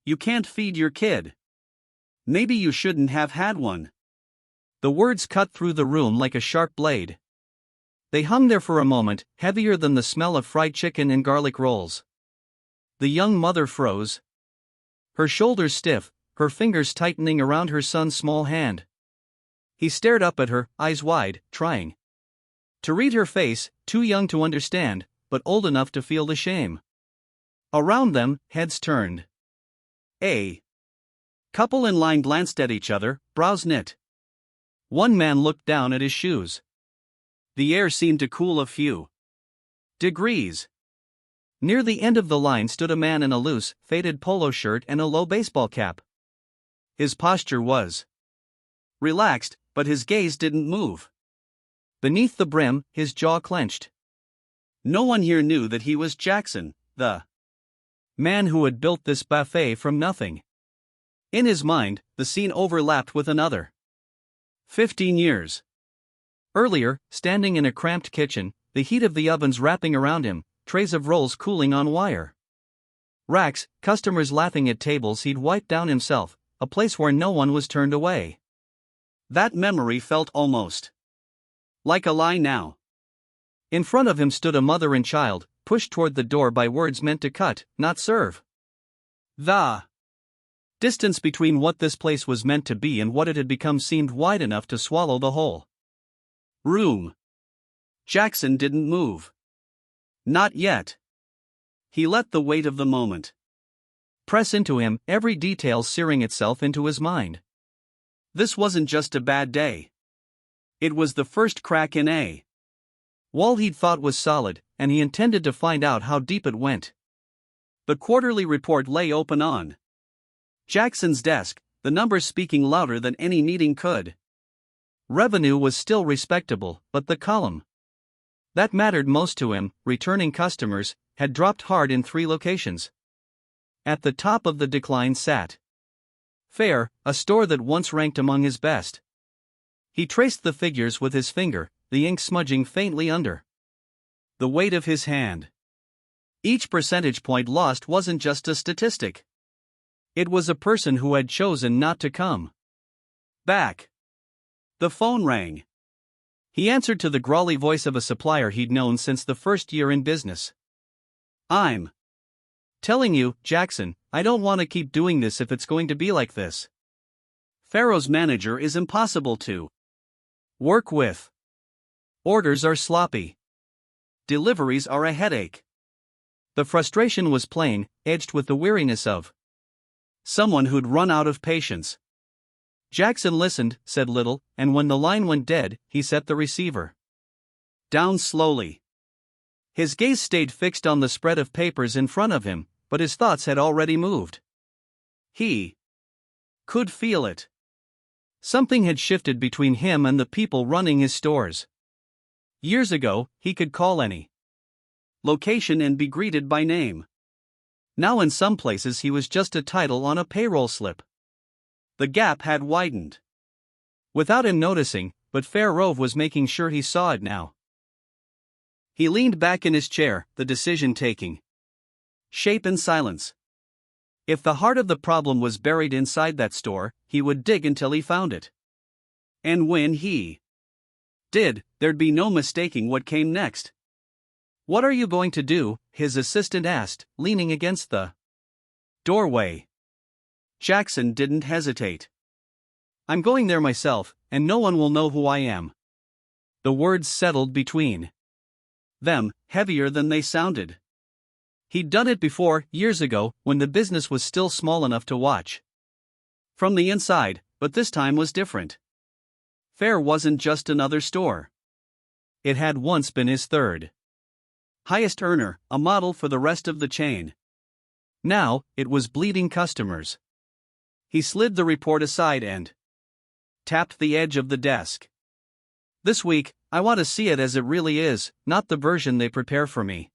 You can't feed your kid. Maybe you shouldn't have had one. The words cut through the room like a sharp blade. They hung there for a moment, heavier than the smell of fried chicken and garlic rolls. The young mother froze. Her shoulders stiff, her fingers tightening around her son's small hand. He stared up at her, eyes wide, trying to read her face, too young to understand, but old enough to feel the shame. Around them, heads turned. A couple in line glanced at each other, brows knit. One man looked down at his shoes. The air seemed to cool a few degrees. Near the end of the line stood a man in a loose, faded polo shirt and a low baseball cap. His posture was relaxed, but his gaze didn't move. Beneath the brim, his jaw clenched. No one here knew that he was Jackson, the man who had built this buffet from nothing. In his mind, the scene overlapped with another. 15 years earlier, standing in a cramped kitchen, the heat of the ovens wrapping around him, trays of rolls cooling on wire. Racks, customers laughing at tables he'd wiped down himself, a place where no one was turned away. That memory felt almost like a lie now. In front of him stood a mother and child, pushed toward the door by words meant to cut, not serve. The distance between what this place was meant to be and what it had become seemed wide enough to swallow the whole room. Jackson didn't move. Not yet. He let the weight of the moment press into him, every detail searing itself into his mind. This wasn't just a bad day. It was the first crack in a wall he'd thought was solid, and he intended to find out how deep it went. The quarterly report lay open on Jackson's desk, the numbers speaking louder than any meeting could. Revenue was still respectable, but the column that mattered most to him, returning customers, had dropped hard in 3 locations. At the top of the decline sat Fair, a store that once ranked among his best. He traced the figures with his finger, the ink smudging faintly under the weight of his hand. Each percentage point lost wasn't just a statistic. It was a person who had chosen not to come back. The phone rang. He answered to the growly voice of a supplier he'd known since the first year in business. "I'm telling you, Jackson, I don't want to keep doing this if it's going to be like this. Pharaoh's manager is impossible to work with. Orders are sloppy. Deliveries are a headache." The frustration was plain, edged with the weariness of someone who'd run out of patience. Jackson listened, said little, and when the line went dead, he set the receiver down slowly. His gaze stayed fixed on the spread of papers in front of him, but his thoughts had already moved. He could feel it. Something had shifted between him and the people running his stores. Years ago, he could call any location and be greeted by name. Now in some places he was just a title on a payroll slip. The gap had widened. Without him noticing, but Fair Rove was making sure he saw it now. He leaned back in his chair, the decision-taking shape in silence. If the heart of the problem was buried inside that store, he would dig until he found it. And when he did, there'd be no mistaking what came next. "What are you going to do?" his assistant asked, leaning against the doorway. Jackson didn't hesitate. "I'm going there myself, and no one will know who I am." The words settled between them, heavier than they sounded. He'd done it before, years ago, when the business was still small enough to watch from the inside, but this time was different. Fair wasn't just another store. It had once been his third highest earner, a model for the rest of the chain. Now, it was bleeding customers. He slid the report aside and tapped the edge of the desk. "This week, I want to see it as it really is, not the version they prepare for me."